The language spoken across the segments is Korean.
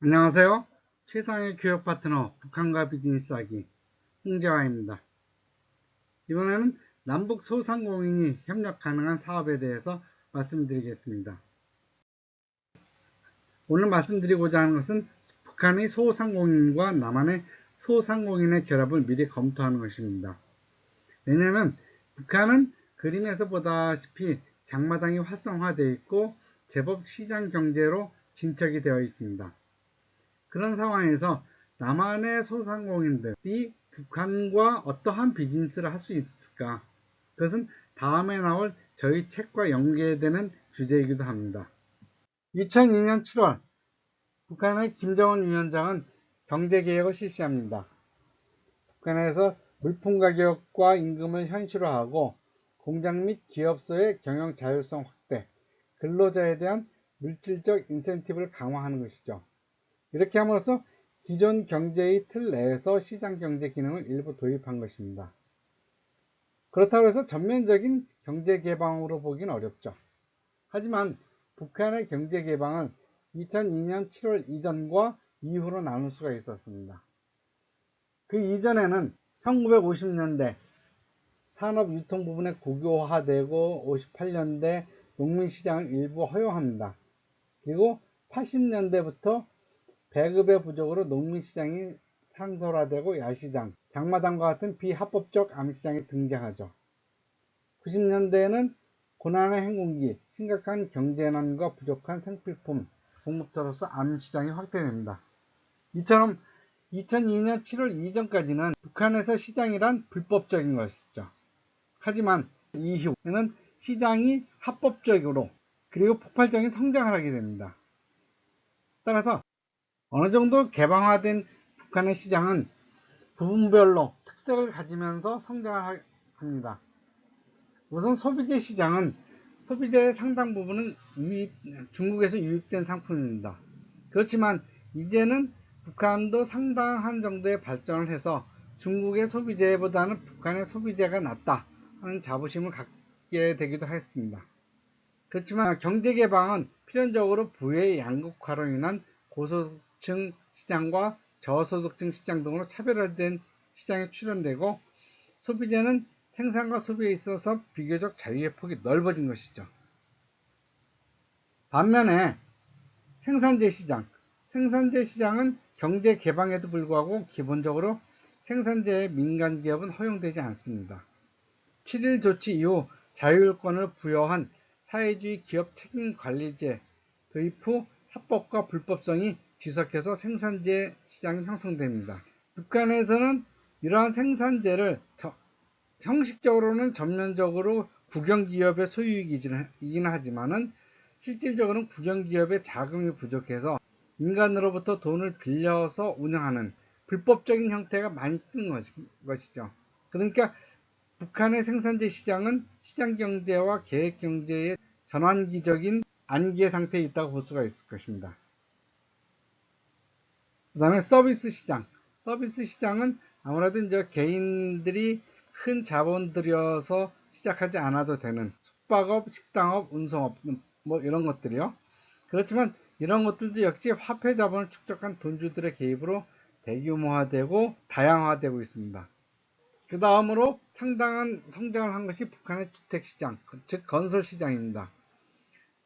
안녕하세요. 최상의 교육 파트너 북한과 비즈니스 하기 홍재화입니다. 이번에는 남북 소상공인이 협력 가능한 사업에 대해서 말씀드리겠습니다. 오늘 말씀드리고자 하는 것은 북한의 소상공인과 남한의 소상공인의 결합을 미리 검토하는 것입니다. 왜냐하면 북한은 그림에서 보다시피 장마당이 활성화되어 있고 제법 시장 경제로 진척이 되어 있습니다. 그런 상황에서 남한의 소상공인들이 북한과 어떠한 비즈니스를 할 수 있을까? 그것은 다음에 나올 저희 책과 연계되는 주제이기도 합니다. 2002년 7월 북한의 김정은 위원장은 경제개혁을 실시합니다. 북한에서 물품 가격과 임금을 현실화하고 공장 및 기업소의 경영 자율성 확대, 근로자에 대한 물질적 인센티브를 강화하는 것이죠. 이렇게 함으로써 기존 경제의 틀 내에서 시장 경제 기능을 일부 도입한 것입니다. 그렇다고 해서 전면적인 경제 개방으로 보기는 어렵죠. 하지만 북한의 경제 개방은 2002년 7월 이전과 이후로 나눌 수가 있었습니다. 그 이전에는 1950년대 산업 유통 부분에 국유화되고 58년대 농민시장을 일부 허용합니다. 그리고 80년대부터 배급의 부족으로 농민시장이 상설화되고 야시장, 장마당과 같은 비합법적 암시장이 등장하죠. 90년대에는 고난의 행군기, 심각한 경제난과 부족한 생필품, 공급자로서 암시장이 확대됩니다. 이처럼 2002년 7월 이전까지는 북한에서 시장이란 불법적인 것이죠. 하지만 이후에는 시장이 합법적으로 그리고 폭발적인 성장을 하게 됩니다. 따라서 어느 정도 개방화된 북한의 시장은 부분별로 특색을 가지면서 성장을 합니다. 우선 소비재 시장은 소비재의 상당 부분은 중국에서 유입된 상품입니다. 그렇지만 이제는 북한도 상당한 정도의 발전을 해서 중국의 소비재보다는 북한의 소비재가 낫다 하는 자부심을 갖게 되기도 했습니다. 그렇지만 경제개방은 필연적으로 부의 양극화로 인한 고소득층 시장과 저소득층 시장 등으로 차별화된 시장에 출현되고 소비재는 생산과 소비에 있어서 비교적 자유의 폭이 넓어진 것이죠. 반면에 생산재 시장은 경제 개방에도 불구하고 기본적으로 생산재의 민간 기업은 허용되지 않습니다. 7일 조치 이후 자율권을 부여한 사회주의 기업 책임관리제 도입 후 합법과 불법성이 뒤섞여서 생산재 시장이 형성됩니다. 북한에서는 이러한 생산재를 형식적으로는 전면적으로 국영기업의 소유이긴 하지만은 실질적으로는 국영기업의 자금이 부족해서 민간으로부터 돈을 빌려서 운영하는 불법적인 형태가 많이 큰 것이죠. 그러니까 북한의 생산재 시장은 시장경제와 계획경제의 전환기적인 안기의 상태에 있다고 볼 수가 있을 것입니다. 그 다음에 서비스 시장. 서비스 시장은 아무래도 이제 개인들이 큰 자본 들여서 시작하지 않아도 되는 숙박업, 식당업, 운송업 뭐 이런 것들이요. 그렇지만 이런 것들도 역시 화폐 자본을 축적한 돈주들의 개입으로 대규모화되고 다양화되고 있습니다. 그 다음으로 상당한 성장을 한 것이 북한의 주택시장, 즉 건설시장입니다.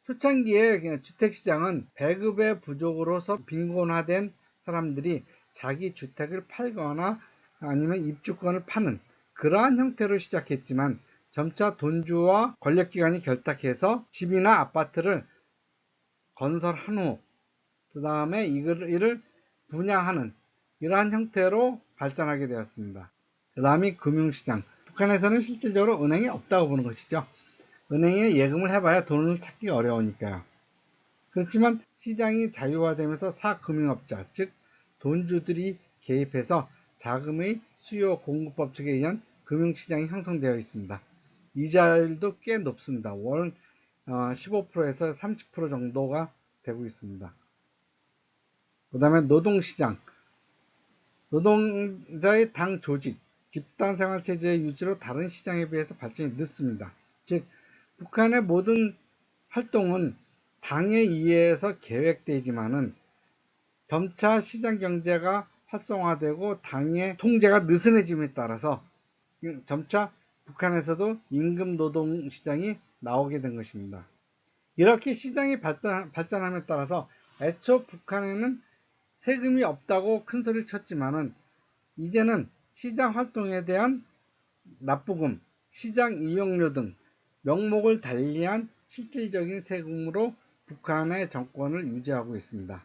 초창기에 주택시장은 배급의 부족으로서 빈곤화된 사람들이 자기 주택을 팔거나 아니면 입주권을 파는 그러한 형태로 시작했지만 점차 돈주와 권력기관이 결탁해서 집이나 아파트를 건설한 후 그 다음에 이를 분양하는 이러한 형태로 발전하게 되었습니다. 그 다음이 금융시장. 북한에서는 실질적으로 은행이 없다고 보는 것이죠. 은행에 예금을 해봐야 돈을 찾기 어려우니까요. 그렇지만 시장이 자유화되면서 사금융업자, 즉 돈주들이 개입해서 자금의 수요 공급 법칙에 의한 금융시장이 형성되어 있습니다. 이자율도 꽤 높습니다. 월 15%에서 30% 정도가 되고 있습니다. 그 다음에 노동시장. 노동자의 당 조직, 집단생활체제의 유지로 다른 시장에 비해서 발전이 늦습니다. 즉 북한의 모든 활동은 당에 의해서 계획되지만은 점차 시장 경제가 활성화되고 당의 통제가 느슨해짐에 따라서 점차 북한에서도 임금 노동 시장이 나오게 된 것입니다. 이렇게 시장이 발전함에 따라서 애초 북한에는 세금이 없다고 큰 소리를 쳤지만은 이제는 시장 활동에 대한 납부금, 시장 이용료 등 명목을 달리한 실질적인 세금으로 북한의 정권을 유지하고 있습니다.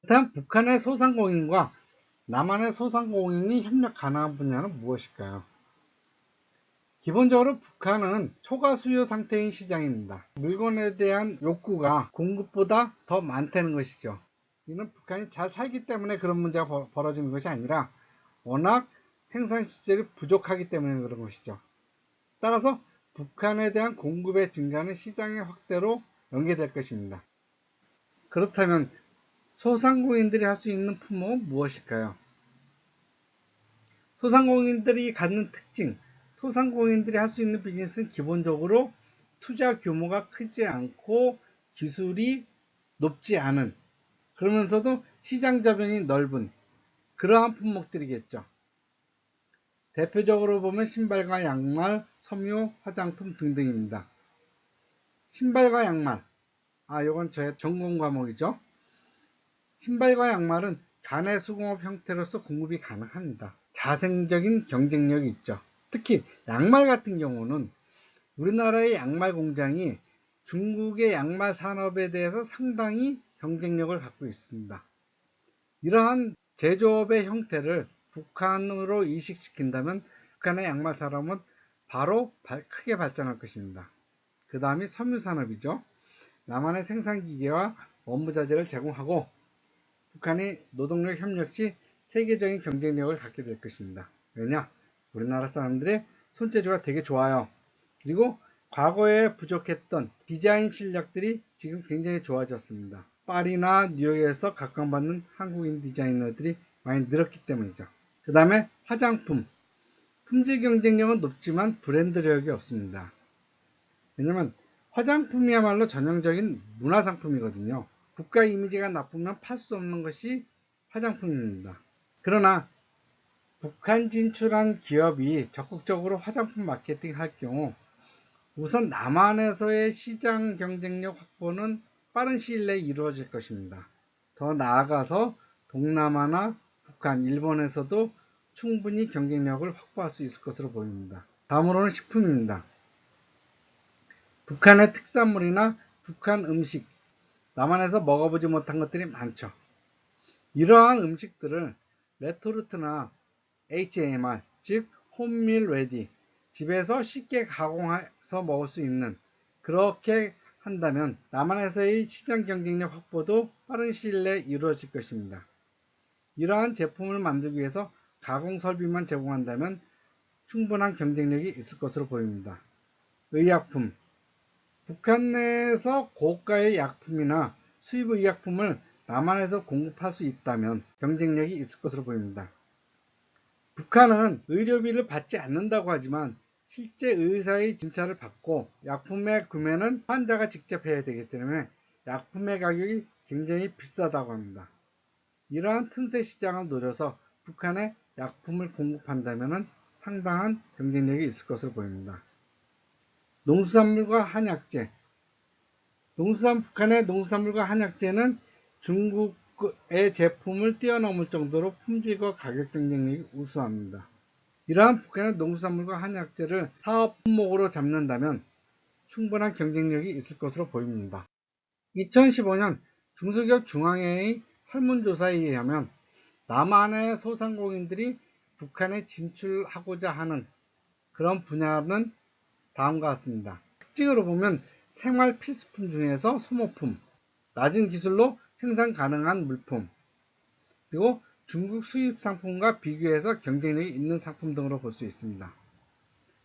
다음 북한의 소상공인과 남한의 소상공인이 협력 가능한 분야는 무엇일까요? 기본적으로 북한은 초과 수요 상태인 시장입니다. 물건에 대한 욕구가 공급보다 더 많다는 것이죠. 이는 북한이 잘 살기 때문에 그런 문제가 벌어지는 것이 아니라 워낙 생산 시설이 부족하기 때문에 그런 것이죠. 따라서 북한에 대한 공급의 증가는 시장의 확대로 연계될 것입니다. 그렇다면 소상공인들이 할 수 있는 품목은 무엇일까요? 소상공인들이 갖는 특징, 소상공인들이 할 수 있는 비즈니스는 기본적으로 투자 규모가 크지 않고 기술이 높지 않은, 그러면서도 시장 저변이 넓은 그러한 품목들이겠죠. 대표적으로 보면 신발과 양말, 섬유, 화장품 등등입니다. 신발과 양말, 이건 저의 전공 과목이죠. 신발과 양말은 간의 수공업 형태로서 공급이 가능합니다. 자생적인 경쟁력이 있죠. 특히 양말 같은 경우는 우리나라의 양말 공장이 중국의 양말 산업에 대해서 상당히 경쟁력을 갖고 있습니다. 이러한 제조업의 형태를 북한으로 이식시킨다면 북한의 양말 산업은 바로 크게 발전할 것입니다. 그 다음이 섬유산업이죠. 남한의 생산기계와 원부자재를 제공하고 북한이 노동력 협력 시 세계적인 경쟁력을 갖게 될 것입니다. 왜냐? 우리나라 사람들의 손재주가 되게 좋아요. 그리고 과거에 부족했던 디자인 실력들이 지금 굉장히 좋아졌습니다. 파리나 뉴욕에서 각광받는 한국인 디자이너들이 많이 늘었기 때문이죠. 그 다음에 화장품. 품질 경쟁력은 높지만 브랜드력이 없습니다. 왜냐면 화장품이야말로 전형적인 문화상품이거든요. 국가 이미지가 나쁘면 팔 수 없는 것이 화장품입니다. 그러나 북한 진출한 기업이 적극적으로 화장품 마케팅 할 경우 우선 남한에서의 시장 경쟁력 확보는 빠른 시일 내에 이루어질 것입니다. 더 나아가서 동남아나 북한, 일본에서도 충분히 경쟁력을 확보할 수 있을 것으로 보입니다. 다음으로는 식품입니다. 북한의 특산물이나 북한 음식, 남한에서 먹어보지 못한 것들이 많죠. 이러한 음식들을 레토르트나 HAMR, 즉 홈밀 레디, 집에서 쉽게 가공해서 먹을 수 있는, 그렇게 한다면 남한에서의 시장 경쟁력 확보도 빠른 시일 내에 이루어질 것입니다. 이러한 제품을 만들기 위해서 가공 설비만 제공한다면 충분한 경쟁력이 있을 것으로 보입니다. 의약품, 북한 내에서 고가의 약품이나 수입 의약품을 남한에서 공급할 수 있다면 경쟁력이 있을 것으로 보입니다. 북한은 의료비를 받지 않는다고 하지만 실제 의사의 진찰을 받고 약품의 구매는 환자가 직접 해야 되기 때문에 약품의 가격이 굉장히 비싸다고 합니다. 이러한 틈새 시장을 노려서 북한에 약품을 공급한다면 상당한 경쟁력이 있을 것으로 보입니다. 농수산물과 한약재, 북한의 농수산물과 한약재는 중국의 제품을 뛰어넘을 정도로 품질과 가격 경쟁력이 우수합니다. 이러한 북한의 농수산물과 한약재를 사업 품목으로 잡는다면 충분한 경쟁력이 있을 것으로 보입니다. 2015년 중소기업 중앙회의 설문조사에 의하면 남한의 소상공인들이 북한에 진출하고자 하는 그런 분야는 다음과 같습니다. 특징으로 보면 생활 필수품 중에서 소모품, 낮은 기술로 생산 가능한 물품, 그리고 중국 수입 상품과 비교해서 경쟁력이 있는 상품 등으로 볼 수 있습니다.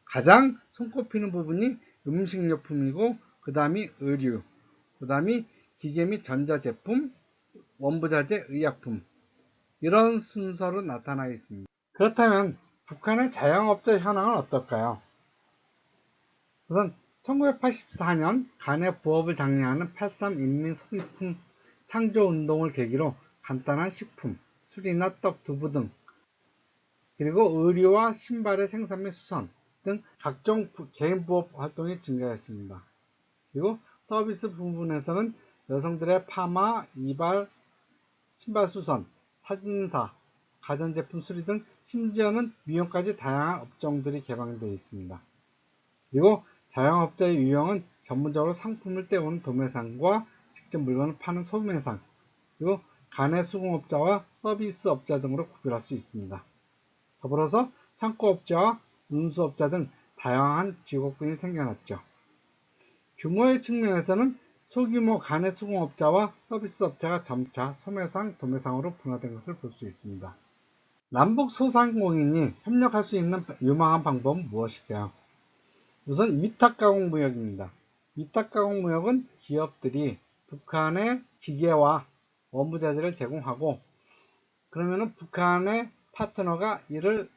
가장 손꼽히는 부분이 음식료품이고 그 다음이 의류, 그 다음이 기계 및 전자제품, 원부자재, 의약품, 이런 순서로 나타나 있습니다. 그렇다면 북한의 자영업자 현황은 어떨까요? 우선 1984년 간의 부업을 장려하는 83 인민소비품 창조운동을 계기로 간단한 식품, 술이나 떡, 두부 등 그리고 의류와 신발의 생산 및 수선 등 각종 개인 부업 활동이 증가했습니다. 그리고 서비스 부분에서는 여성들의 파마, 이발, 신발 수선, 사진사, 가전제품 수리 등 심지어는 미용까지 다양한 업종들이 개방되어 있습니다. 그리고 자영업자의 유형은 전문적으로 상품을 떼오는 도매상과 직접 물건을 파는 소매상, 그리고 가내수공업자와 서비스업자 등으로 구별할 수 있습니다. 더불어서 창고업자와 운수업자 등 다양한 직업군이 생겨났죠. 규모의 측면에서는 소규모 가내수공업자와 서비스업자가 점차 소매상, 도매상으로 분화된 것을 볼 수 있습니다. 남북 소상공인이 협력할 수 있는 유망한 방법은 무엇일까요? 우선 위탁가공무역입니다. 위탁가공무역은 기업들이 북한에 기계와 원부자재를 제공하고 그러면은 북한의 파트너가 이를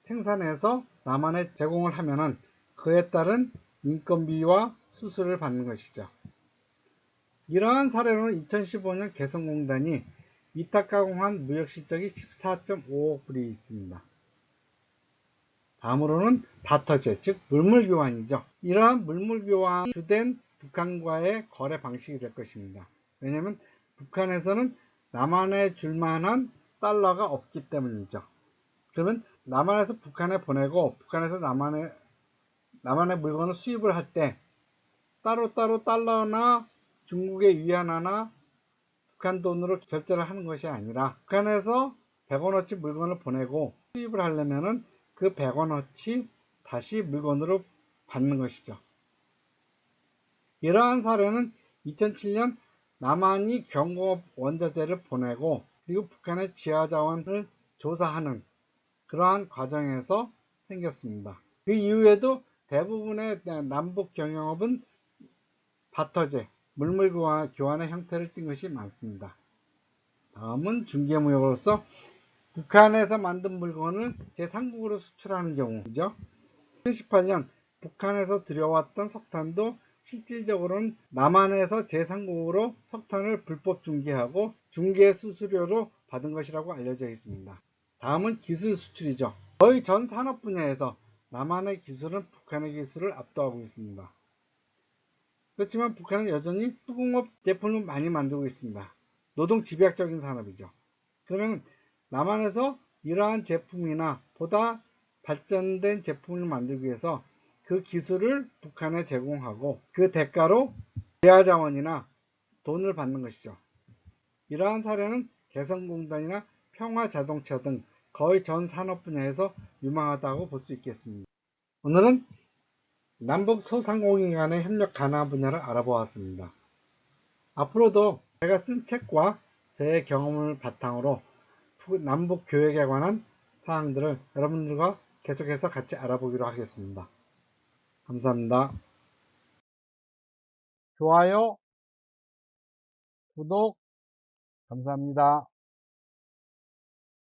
생산해서 남한에 제공을 하면은 그에 따른 인건비와 수수료를 받는 것이죠. 이러한 사례로는 2015년 개성공단이 위탁가공한 무역실적이 14.5억 불이 있습니다. 다음으로는 바터제, 즉 물물교환이죠. 이러한 물물교환이 주된 북한과의 거래 방식이 될 것입니다. 왜냐하면 북한에서는 남한에 줄 만한 달러가 없기 때문이죠. 그러면 남한에서 북한에 보내고 북한에서 남한에 물건을 수입을 할 때 따로따로 달러나 중국의 위안화나 북한 돈으로 결제를 하는 것이 아니라 북한에서 100원어치 물건을 보내고 수입을 하려면은 그 100원어치 다시 물건으로 받는 것이죠. 이러한 사례는 2007년 남한이 경공업 원자재를 보내고 그리고 북한의 지하자원을 조사하는 그러한 과정에서 생겼습니다. 그 이후에도 대부분의 남북 경영업은 바터제, 물물 교환의 형태를 띈 것이 많습니다. 다음은 중개무역으로서 북한에서 만든 물건을 제3국으로 수출하는 경우죠. 2018년 북한에서 들여왔던 석탄도 실질적으로는 남한에서 제3국으로 석탄을 불법 중개하고 중개 수수료로 받은 것이라고 알려져 있습니다. 다음은 기술 수출이죠. 거의 전 산업 분야에서 남한의 기술은 북한의 기술을 압도하고 있습니다. 그렇지만 북한은 여전히 수공업 제품을 많이 만들고 있습니다. 노동 집약적인 산업이죠. 그러면 남한에서 이러한 제품이나 보다 발전된 제품을 만들기 위해서 그 기술을 북한에 제공하고 그 대가로 대화자원이나 돈을 받는 것이죠. 이러한 사례는 개성공단이나 평화자동차 등 거의 전 산업 분야에서 유망하다고 볼 수 있겠습니다. 오늘은 남북 소상공인 간의 협력 가능한 분야를 알아보았습니다. 앞으로도 제가 쓴 책과 제 경험을 바탕으로 남북 교역에 관한 사항들을 여러분들과 계속해서 같이 알아보기로 하겠습니다. 감사합니다. 좋아요, 구독, 감사합니다.